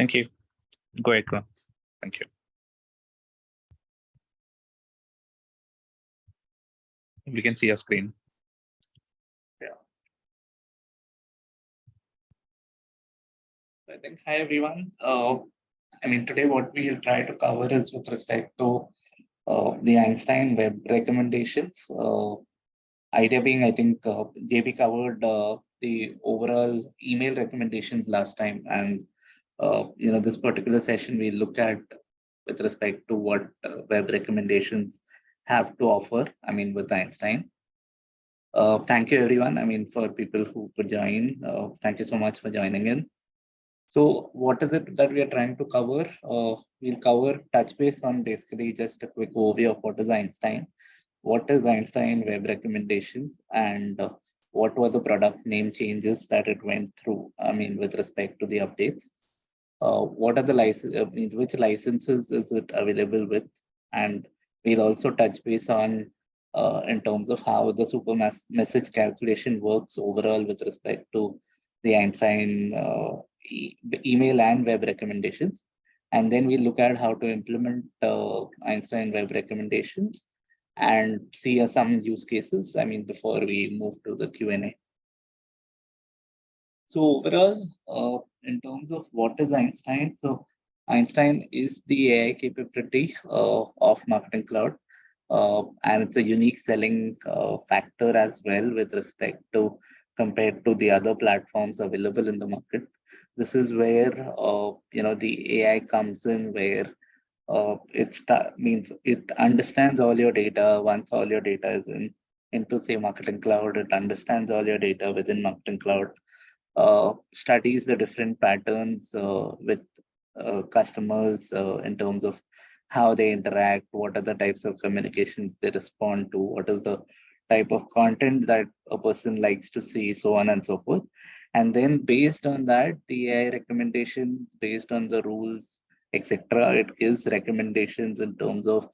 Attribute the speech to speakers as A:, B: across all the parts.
A: Thank you. Go ahead, Kunal. Thank you. We can see your screen.
B: Yeah. I think, hi everyone. Today what we'll try to cover is with respect to the Einstein Web Recommendations. Idea being, I think JB covered the overall email recommendations last time, and this particular session we look at with respect to what web recommendations have to offer. With Einstein. Thank you everyone. For people who could join, thank you so much for joining in. So what is it that we are trying to cover? We'll cover touch base on basically just a quick overview of what is Einstein, what is Einstein Web Recommendations, and what were the product name changes that it went through, with respect to the updates. What are the licenses, which licenses is it available with? And we'll also touch base on in terms of how the super message calculation works overall with respect to the Einstein email and web recommendations. And then we look at how to implement Einstein Web Recommendations and see some use cases, before we move to the Q&A. So overall, in terms of what is Einstein, so Einstein is the AI capability of Marketing Cloud. And it's a unique selling factor as well with respect to compared to the other platforms available in the market. This is where the AI comes in, where means it understands all your data. Once all your data is into say Marketing Cloud, it understands all your data within Marketing Cloud, studies the different patterns with customers in terms of how they interact, what are the types of communications they respond to, what is the type of content that a person likes to see, so on and so forth. And then based on that, the AI recommendations based on the rules, etc., it gives recommendations in terms of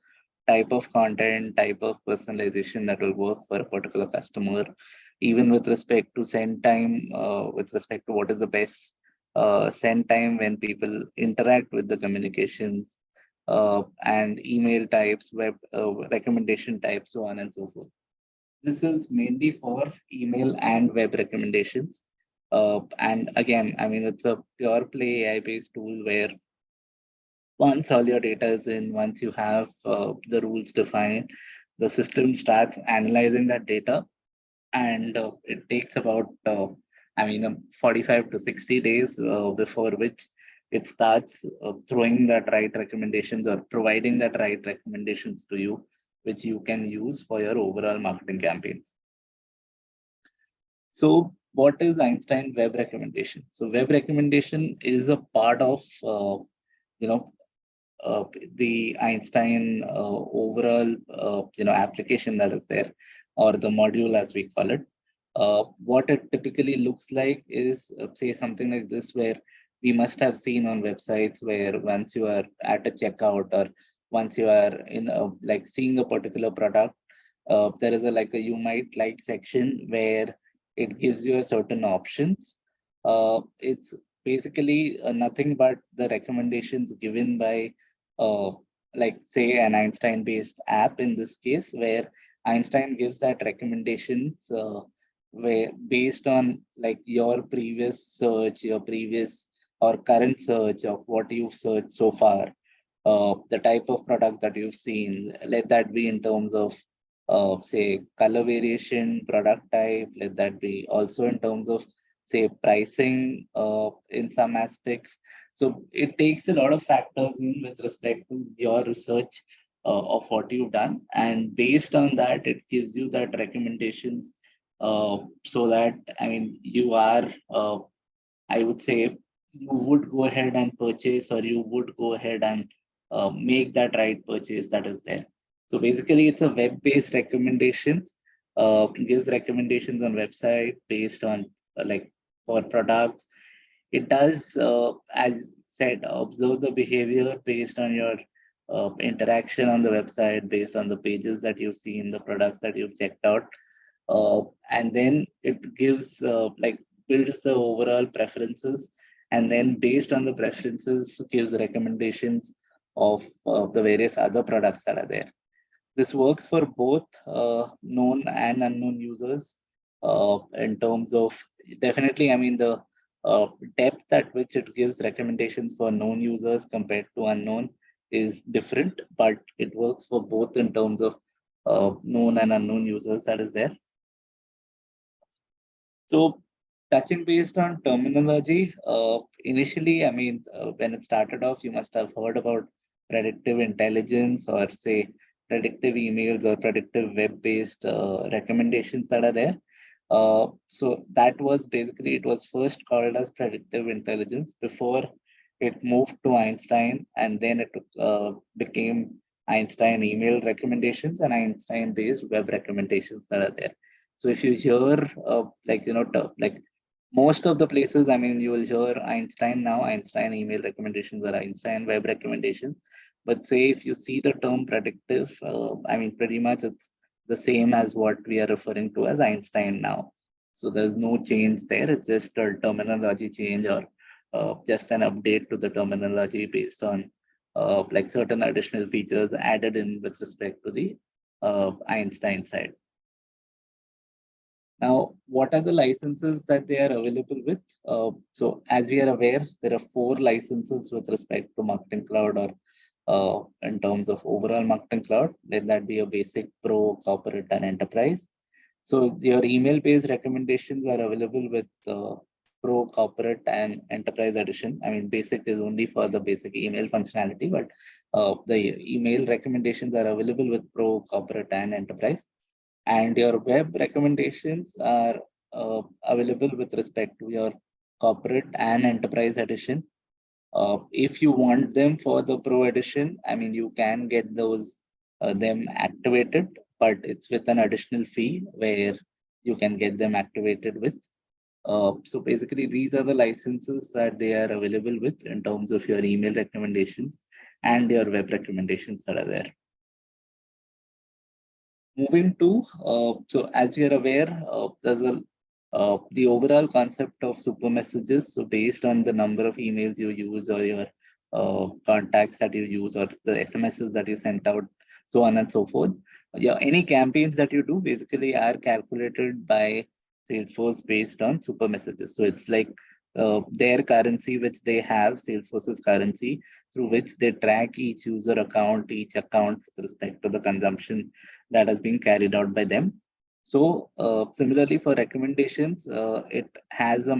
B: type of content, type of personalization that will work for a particular customer, even with respect to send time, with respect to what is the best send time when people interact with the communications, and email types, web recommendation types, so on and so forth. This is mainly for email and web recommendations. And again, it's a pure play AI-based tool where once all your data is in, once you have the rules defined, the system starts analyzing that data, and it takes about 45 to 60 days before which it starts throwing that right recommendations or providing that right recommendations to you, which you can use for your overall marketing campaigns. So what is Einstein Web Recommendation? So web recommendation is a part of the Einstein overall application that is there, or the module as we call it. What it typically looks like is say something like this, where we must have seen on websites where once you are at a checkout or once you are in like seeing a particular product, there is a you might like section where it gives you a certain options. It's basically nothing but the recommendations given by like say an Einstein based app in this case, where Einstein gives that recommendations where based on like your previous search, your previous or current search of what you've searched so far, the type of product that you've seen, let that be in terms of say color variation, product type, let that be also in terms of say pricing in some aspects. So it takes a lot of factors in with respect to your research of what you've done, and based on that, it gives you that recommendations. So that you are, I would say, you would go ahead and purchase, or you would go ahead and make that right purchase that is there. So basically, it's a web-based recommendations. Gives recommendations on website based on like for products. It does, as said, observe the behavior based on your interaction on the website, based on the pages that you've seen, the products that you've checked out. And then it gives like builds the overall preferences and then based on the preferences gives recommendations of the various other products that are there. This works for both known and unknown users in terms of definitely, I mean, the depth at which it gives recommendations for known users compared to unknown is different, but it works for both in terms of known and unknown users that is there. So touching based on terminology, initially, I mean, when it started off, you must have heard about predictive intelligence or say predictive emails or predictive web-based recommendations that are there. So that was basically, it was first called as predictive intelligence before it moved to Einstein, and then it became Einstein email recommendations and Einstein-based web recommendations that are there. So if you hear like most of the places, I mean, you will hear Einstein now, Einstein email recommendations or Einstein web recommendations. But say if you see the term predictive, I mean, pretty much it's the same as what we are referring to as Einstein now. So there's no change there. It's just a terminology change or just an update to the terminology based on like certain additional features added in with respect to the Einstein side. Now, what are the licenses that they are available with? So as we are aware, there are 4 licenses with respect to Marketing Cloud or in terms of overall Marketing Cloud. Let that be a basic, pro, corporate, and enterprise. So your email-based recommendations are available with pro, corporate, and enterprise edition. I mean, basic is only for the basic email functionality, but the email recommendations are available with pro, corporate, and enterprise. And your web recommendations are available with respect to your corporate and enterprise edition. If you want them for the pro edition, I mean, you can get those them activated, but it's with an additional fee where you can get them activated with. So basically, these are the licenses that they are available with in terms of your email recommendations and your web recommendations that are there. Moving to, so as you are aware, there's the overall concept of super messages. So based on the number of emails you use or your contacts that you use or the SMSs that you sent out, so on and so forth. Yeah, any campaigns that you do basically are calculated by Salesforce based on super messages. So it's like their currency, which they have, Salesforce's currency, through which they track each user account, each account with respect to the consumption that has been carried out by them. So similarly for recommendations, it has a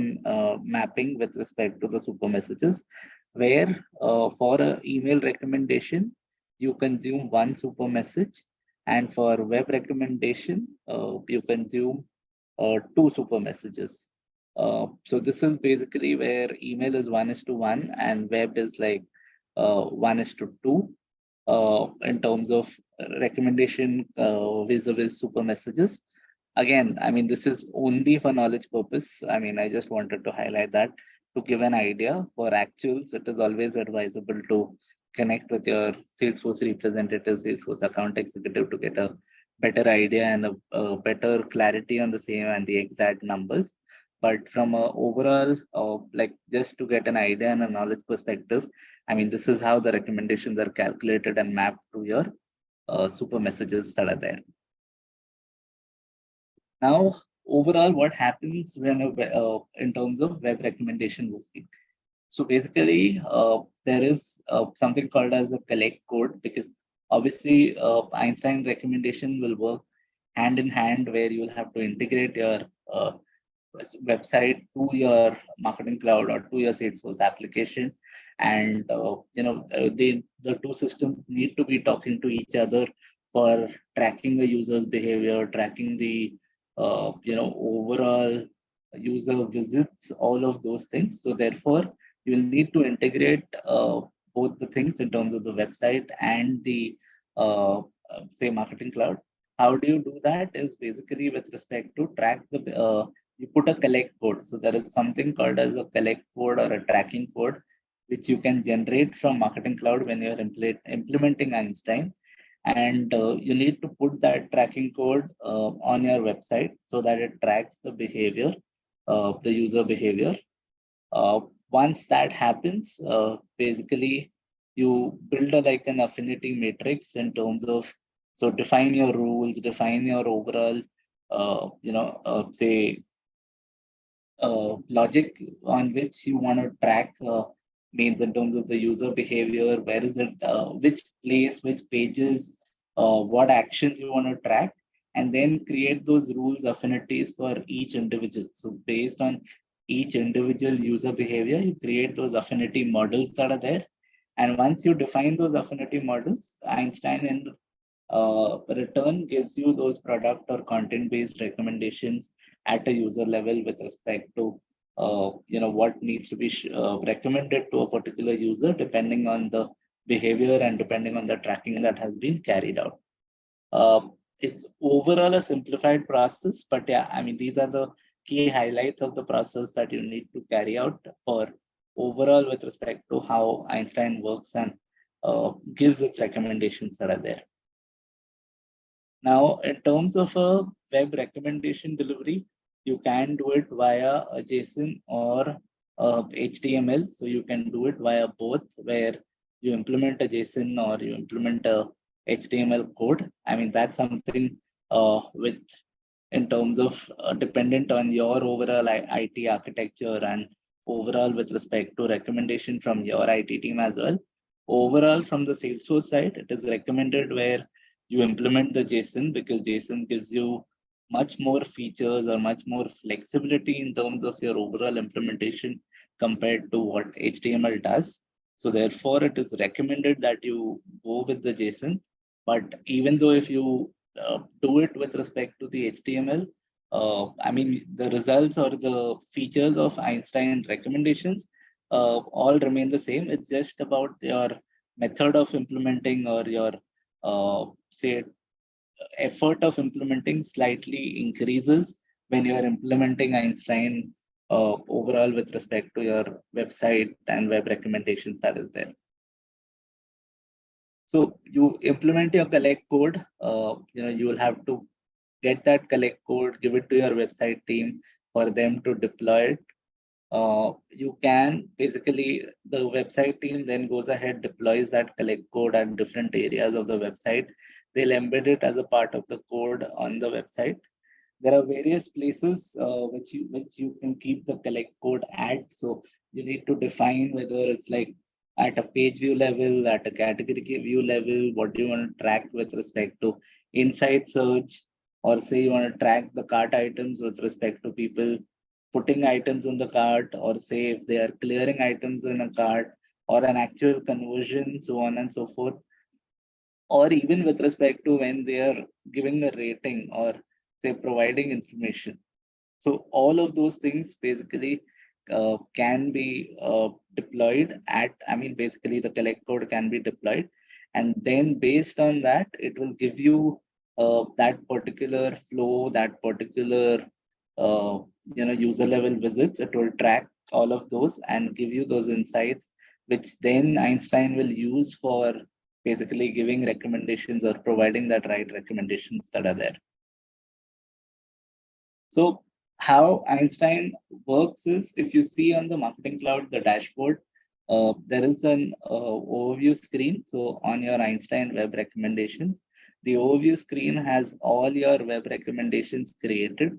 B: mapping with respect to the super messages, where for an email recommendation, you consume 1 super message, and for web recommendation, you consume 2 super messages. So this is basically where email is 1:1 and web is like 1:2 in terms of recommendation vis-a-vis super messages. Again, I mean, this is only for knowledge purpose. I mean, I just wanted to highlight that to give an idea. For actuals, it is always advisable to connect with your Salesforce representative, Salesforce account executive to get a better idea and a better clarity on the same and the exact numbers. But from a overall, like just to get an idea and a knowledge perspective, I mean, this is how the recommendations are calculated and mapped to your super messages that are there. Now, overall, what happens when in terms of web recommendation working? So basically, there is something called as a collect code, because obviously Einstein recommendation will work hand in hand, where you will have to integrate your website to your Marketing Cloud or to your Salesforce application, and the 2 systems need to be talking to each other for tracking the user's behavior, tracking the overall user visits, all of those things. So therefore, you will need to integrate both the things in terms of the website and the say Marketing Cloud. How do you do that? Is basically with respect to track the you put a collect code. So there is something called as a collect code or a tracking code, which you can generate from Marketing Cloud when you're implementing Einstein. And you need to put that tracking code on your website so that it tracks the behavior, the user behavior. once that happens, basically you build like an affinity matrix in terms of, so define your rules, define your overall, say logic on which you want to track, means in terms of the user behavior, where is it, which place, which pages, what actions you want to track, and then create those rules affinities for each individual. So based on each individual user behavior, you create those affinity models that are there. And once you define those affinity models, Einstein in return gives you those product or content based recommendations at a user level with respect to what needs to be recommended to a particular user depending on the behavior and depending on the tracking that has been carried out. It's overall a simplified process, but yeah, I mean, these are the key highlights of the process that you need to carry out for overall with respect to how Einstein works and gives its recommendations that are there. Now, in terms of a web recommendation delivery, you can do it via a JSON or HTML. So you can do it via both, where you implement a JSON or you implement a HTML code. I mean, that's something with in terms of dependent on your overall IT architecture and overall with respect to recommendation from your IT team as well. Overall, from the Salesforce side, it is recommended where you implement the JSON, because JSON gives you much more features or much more flexibility in terms of your overall implementation compared to what HTML does. So therefore, it is recommended that you go with the JSON. But even though if you do it with respect to the HTML, I mean, the results or the features of Einstein recommendations all remain the same. It's just about your method of implementing or your say effort of implementing slightly increases when you are implementing Einstein overall with respect to your website and web recommendations that is there. So you implement your collect code, you will have to get that collect code, give it to your website team for them to deploy it. You can basically, the website team then goes ahead, deploys that collect code at different areas of the website. They'll embed it as a part of the code on the website. There are various places which you can keep the collect code at. So you need to define whether it's like at a page view level, at a category view level, what do you want to track with respect to inside search, or say you want to track the cart items with respect to people putting items in the cart, or say if they are clearing items in a cart, or an actual conversion, so on and so forth, or even with respect to when they are giving a rating or say providing information. So all of those things basically can be deployed at, I mean, basically the collect code can be deployed. And then based on that, it will give you that particular flow, that particular user level visits. It will track all of those and give you those insights, which then Einstein will use for basically giving recommendations or providing that right recommendations that are there. So how Einstein works is, if you see on the Marketing Cloud, the dashboard, there is an overview screen. So on your Einstein Web Recommendations, the overview screen has all your web recommendations created.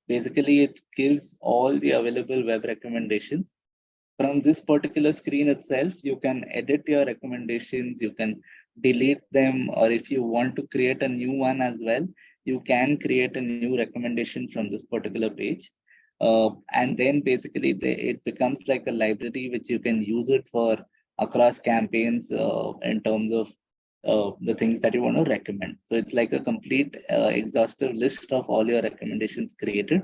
B: Basically, it gives all the available web recommendations. From this particular screen itself, you can edit your recommendations, you can delete them, or if you want to create a new one as well, you can create a new recommendation from this particular page. And then basically it becomes like a library which you can use it for across campaigns in terms of the things that you want to recommend. So it's like a complete exhaustive list of all your recommendations created,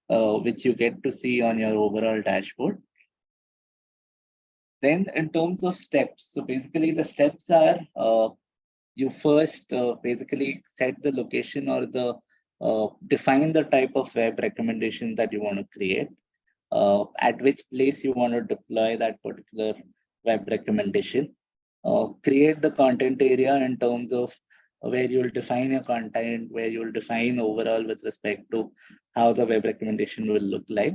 B: which you get to see on your overall dashboard. Then in terms of steps, so basically the steps are, you first basically set the location or the define the type of web recommendation that you want to create, at which place you want to deploy that particular web recommendation, create the content area in terms of where you'll define your content, where you'll define overall with respect to how the web recommendation will look like.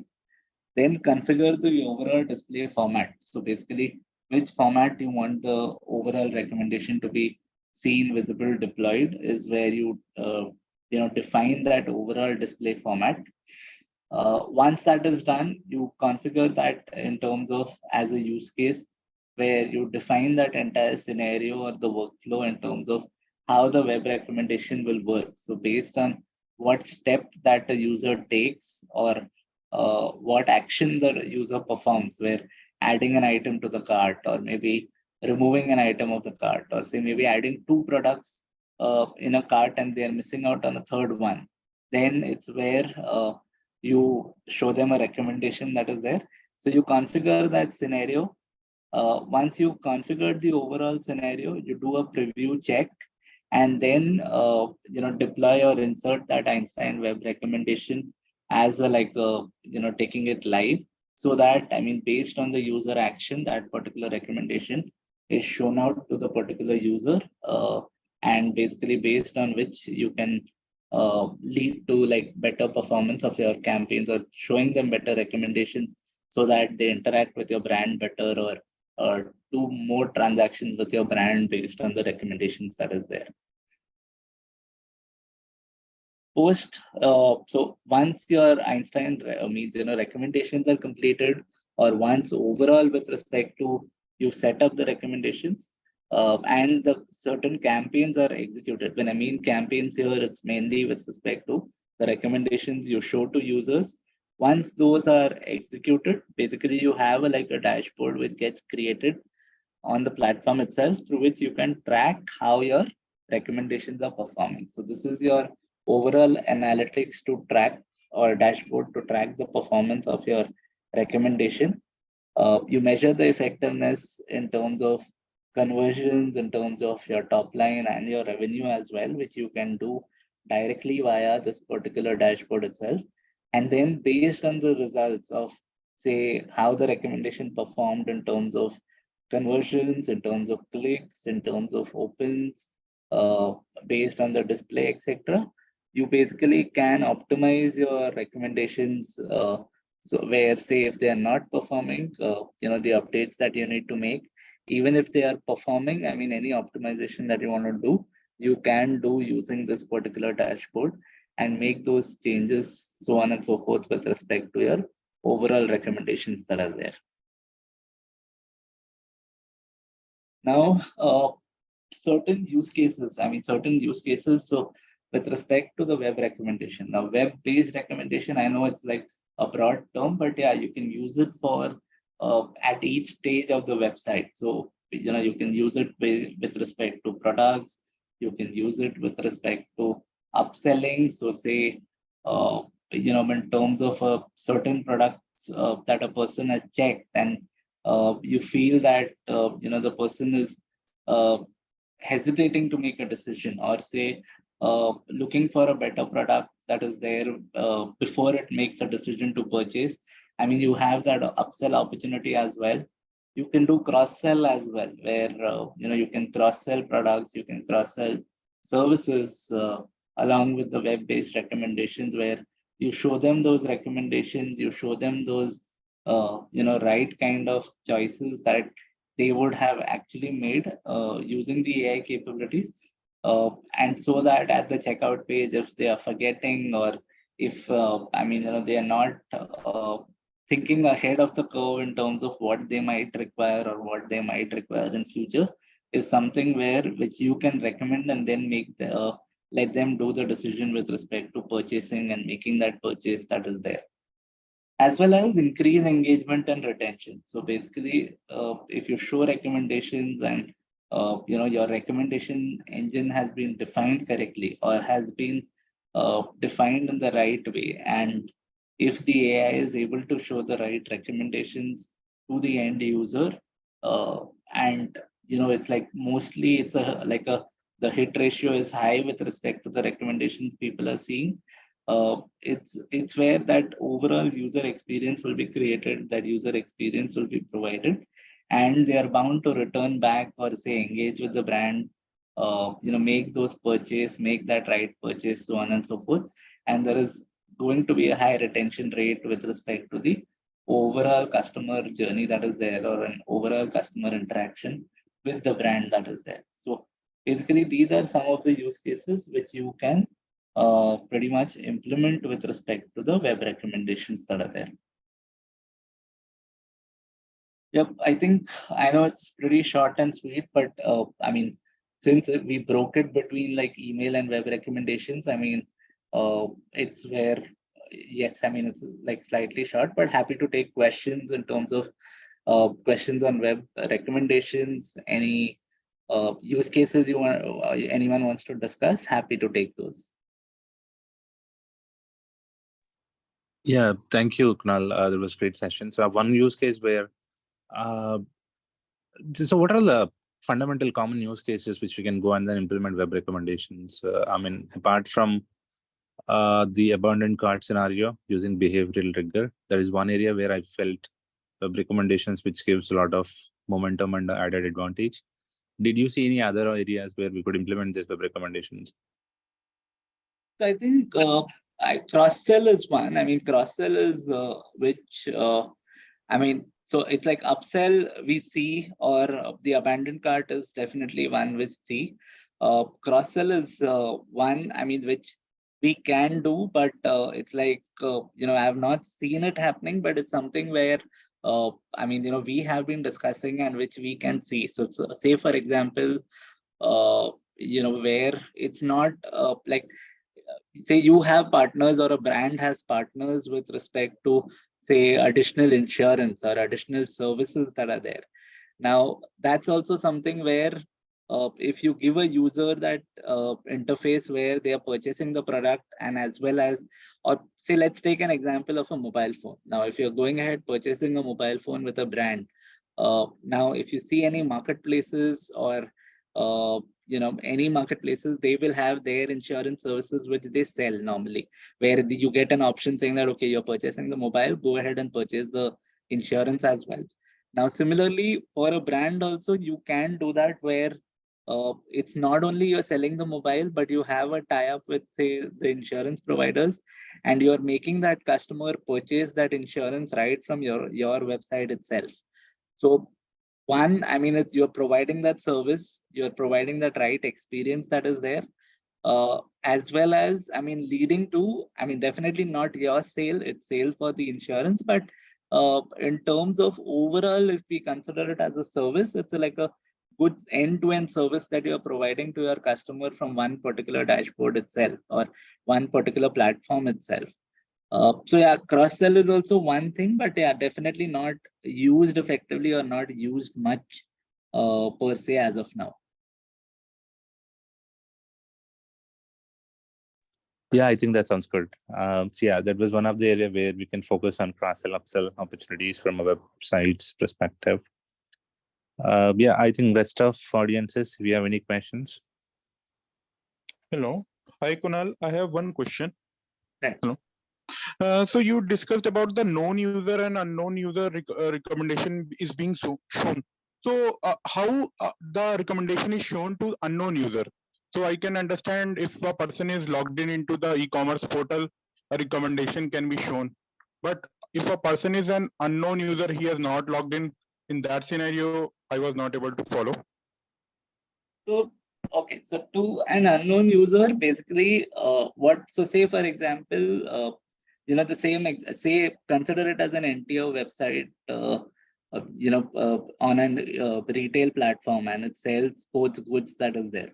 B: Then configure the overall display format. So basically, which format you want the overall recommendation to be seen, visible, deployed is where you define that overall display format. Once that is done, you configure that in terms of as a use case where you define that entire scenario or the workflow in terms of how the web recommendation will work. So based on what step that the user takes or what action the user performs, where adding an item to the cart or maybe removing an item of the cart, or say maybe adding two products in a cart and they're missing out on a third one, then it's where you show them a recommendation that is there. So you configure that scenario. Once you configure the overall scenario, you do a preview check, and then deploy or insert that Einstein Web Recommendation as a taking it live, so that based on the user action, that particular recommendation is shown out to the particular user, and basically based on which you can lead to like better performance of your campaigns or showing them better recommendations so that they interact with your brand better or do more transactions with your brand based on the recommendations that is there. So once your Einstein recommendations are completed, or once overall with respect to you set up the recommendations, and the certain campaigns are executed. When I mean campaigns here, it's mainly with respect to the recommendations you show to users. Once those are executed, basically you have a dashboard which gets created on the platform itself, through which you can track how your recommendations are performing. So this is your overall analytics to track, or dashboard to track the performance of your recommendation. You measure the effectiveness in terms of conversions, in terms of your top line and your revenue as well, which you can do directly via this particular dashboard itself. And then based on the results of, say, how the recommendation performed in terms of conversions, in terms of clicks, in terms of opens, based on the display, etc., you basically can optimize your recommendations. So where, say, if they are not performing, the updates that you need to make, even if they are performing, any optimization that you want to do, you can do using this particular dashboard and make those changes, so on and so forth, with respect to your overall recommendations that are there. Now, certain use cases. So with respect to the web recommendation, now web-based recommendation, I know it's like a broad term, but yeah, you can use it for at each stage of the website. So you can use it with respect to products. You can use it with respect to upselling. So say in terms of a certain products that a person has checked, and you feel that the person is hesitating to make a decision, or say looking for a better product that is there before it makes a decision to purchase. You have that upsell opportunity as well. You can do cross sell as well, where you can cross sell products, you can cross sell services along with the web based recommendations, where you show them those recommendations, you show them those right kind of choices that they would have actually made using the AI capabilities. And so that at the checkout page, if they are forgetting, or if they are not thinking ahead of the curve in terms of what they might require or what they might require in future, is something where which you can recommend and then make the let them do the decision with respect to purchasing and making that purchase that is there, as well as increase engagement and retention. So basically, if you show recommendations and your recommendation engine has been defined correctly, or has been defined in the right way, and if the AI is able to show the right recommendations to the end user, and it's like mostly it's the hit ratio is high with respect to the recommendations people are seeing. It's where that overall user experience will be created, that user experience will be provided, and they are bound to return back or say engage with the brand, make those purchase, make that right purchase, so on and so forth. And there is going to be a high retention rate with respect to the overall customer journey that is there, or an overall customer interaction with the brand that is there. So basically, these are some of the use cases which you can pretty much implement with respect to the web recommendations that are there. Yep, I know it's pretty short and sweet, but I mean, since we broke it between like email and web recommendations, I mean, it's where, yes, I mean, it's like slightly short, but happy to take questions in terms of questions on web recommendations, any use cases you want, anyone wants to discuss, happy to take those.
A: Yeah, thank you, Kunal. That was a great session. So one use case where, so what are the fundamental common use cases which we can go and then implement web recommendations? I mean, apart from the abandoned cart scenario using behavioral rigor, there is one area where I felt web recommendations which gives a lot of momentum and added advantage. Did you see any other areas where we could implement these web recommendations?
B: So I think cross-sell is one. I mean, cross-sell is which, I mean, so it's like upsell we see, or the abandoned cart is definitely one we see. Cross-sell is one, I mean, which we can do, but it's like, I have not seen it happening, but it's something where, I mean, we have been discussing and which we can see. So say, for example, where it's not like, say you have partners or a brand has partners with respect to, say, additional insurance or additional services that are there. Now, that's also something where if you give a user that interface where they are purchasing the product, and as well as, or say, let's take an example of a mobile phone. Now, if you're going ahead purchasing a mobile phone with a brand, now, if you see any marketplaces or any marketplaces, they will have their insurance services which they sell normally, where you get an option saying that, okay, you're purchasing the mobile, go ahead and purchase the insurance as well. Now, similarly, for a brand also, you can do that where it's not only you're selling the mobile, but you have a tie-up with, say, the insurance providers, and you're making that customer purchase that insurance right from your website itself. So one, I mean, you're providing that service, you're providing that right experience that is there, as well as, I mean, leading to, I mean, definitely not your sale, it's sale for the insurance, but in terms of overall, if we consider it as a service, it's like a good end-to-end service that you're providing to your customer from one particular dashboard itself, or one particular platform itself. So yeah, cross-sell is also one thing, but yeah, definitely not used effectively or not used much per se as of now.
A: Yeah, I think that sounds good. So yeah, that was one of the area where we can focus on cross-sell, upsell opportunities from a website's perspective. Yeah, I think rest of audiences, if you have any questions.
C: Hello. Hi, Kunal. I have one question.
B: Right.
C: Hello. So you discussed about the known user and unknown user recommendation is being shown. So how the recommendation is shown to unknown user? So I can understand if a person is logged in into the e-commerce portal, a recommendation can be shown. But if a person is an unknown user, he has not logged in that scenario, I was not able to follow.
B: So, okay, so to an unknown user, basically, so say, for example, the same, say, consider it as an NTO website, on a retail platform, and it sells sports goods that is there.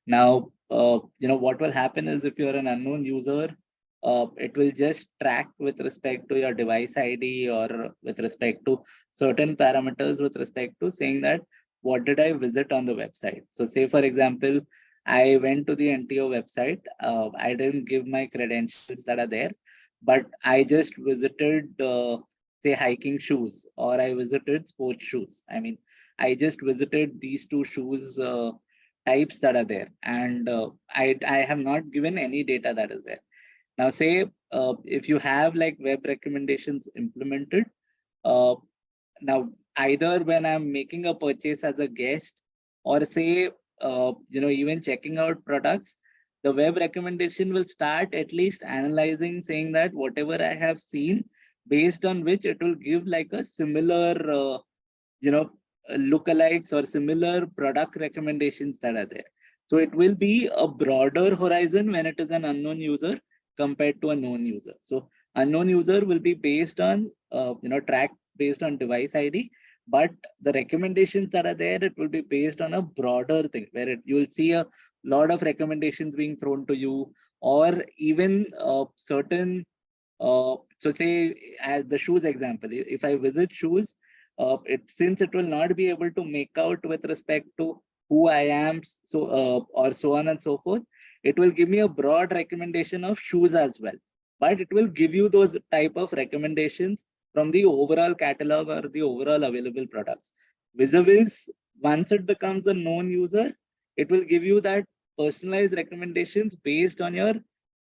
B: Now, what will happen is, if you're an unknown user, it will just track with respect to your device ID, or with respect to certain parameters, with respect to saying that, what did I visit on the website? So say, for example, I went to the NTO website. I didn't give my credentials that are there, but I just visited, say, hiking shoes, or I visited sports shoes. I mean, I just visited these two shoes types that are there, and I have not given any data that is there. Now, say, if you have like web recommendations implemented, now, either when I'm making a purchase as a guest, or say, even checking out products, the web recommendation will start at least analyzing, saying that whatever I have seen, based on which it will give like a similar, lookalikes or similar product recommendations that are there. So it will be a broader horizon when it is an unknown user compared to a known user. So unknown user will be based on, tracked based on device ID, but the recommendations that are there, it will be based on a broader thing where you'll see a lot of recommendations being thrown to you, or even certain, so say as the shoes example, if I visit shoes, since it will not be able to make out with respect to who I am, so or so on and so forth, it will give me a broad recommendation of shoes as well. But it will give you those type of recommendations from the overall catalog or the overall available products. Vis-a-vis, once it becomes a known user, it will give you that personalized recommendations based on your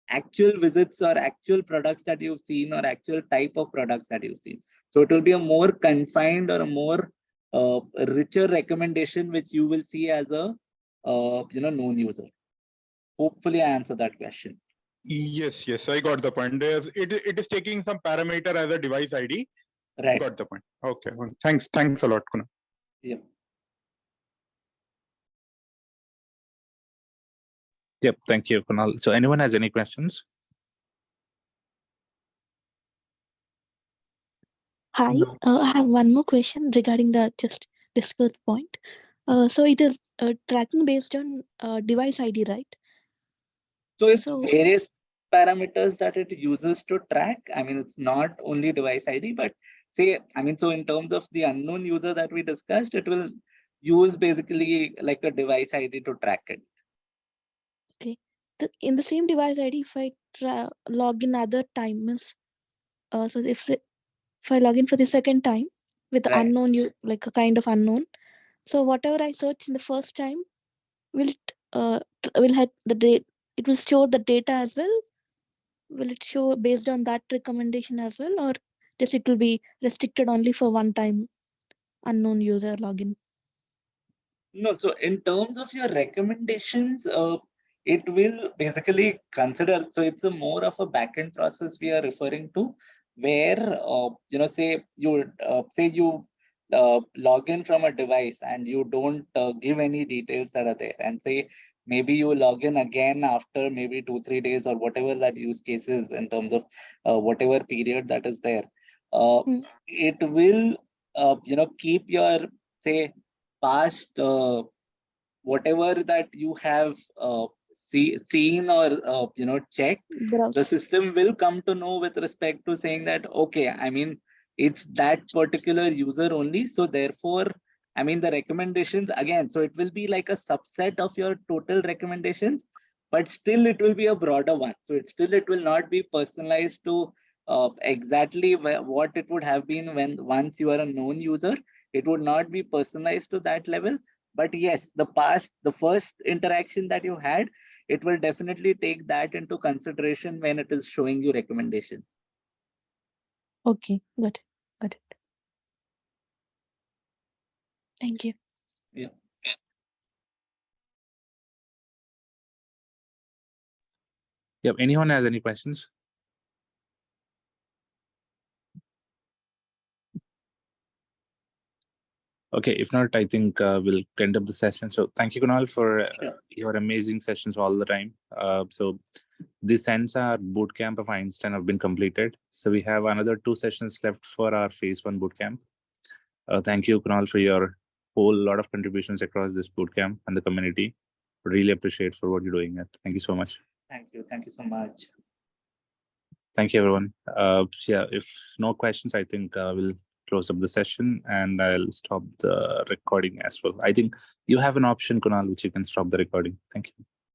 B: actual visits or actual products that you've seen or actual type of products that you've seen. So it will be a more confined or a more richer recommendation, which you will see as a known user. Hopefully I answered that question.
C: Yes, I got the point. It is taking some parameter as a device ID.
B: Right.
C: Got the point. Okay. Thanks a lot, Kunal.
B: Yep.
A: Yep. Thank you, Kunal. So anyone has any questions?
D: Hi, I have one more question regarding the just discussed point. So it is tracking based on device ID, right?
B: So it's various parameters that it uses to track. I mean, it's not only device ID, but say, I mean, so in terms of the unknown user that we discussed, it will use basically like a device ID to track it.
D: Okay. In the same device ID, if I log in other times, so if I log in for the second time with
B: Right.
D: unknown, like a kind of unknown, so whatever I search in the first time, will it will have the date? It will show the data as well. Will it show based on that recommendation as well, or just it will be restricted only for one time unknown user login?
B: No, so in terms of your recommendations, it will basically consider, so it's a more of a backend process we are referring to, where say you log in from a device and you don't give any details that are there, and say maybe you log in again after maybe 2-3 days or whatever that use case is in terms of whatever period that is there. It will keep your, say, past whatever that you have seen or checked.
D: Browse.
B: The system will come to know with respect to saying that, okay, I mean, it's that particular user only, so therefore, I mean, the recommendations again, so it will be like a subset of your total recommendations, but still it will be a broader one. So it will not be personalized to exactly what it would have been once you are a known user. It would not be personalized to that level. But yes, the first interaction that you had, it will definitely take that into consideration when it is showing you recommendations.
D: Okay, got it. Thank you.
B: Yeah.
A: Yep. Anyone has any questions? Okay, if not, I think we'll end up the session. So thank you, Kunal, for your amazing sessions all the time. So this ends our bootcamp of Einstein have been completed. So we have another 2 sessions left for our phase 1 bootcamp. Thank you, Kunal, for your whole lot of contributions across this bootcamp and the community. Really appreciate for what you're doing. Thank you so much.
B: Thank you so much.
A: Thank you, everyone. Yeah, if no questions, I think we'll close up the session and I'll stop the recording as well. I think you have an option, Kunal, which you can stop the recording. Thank you.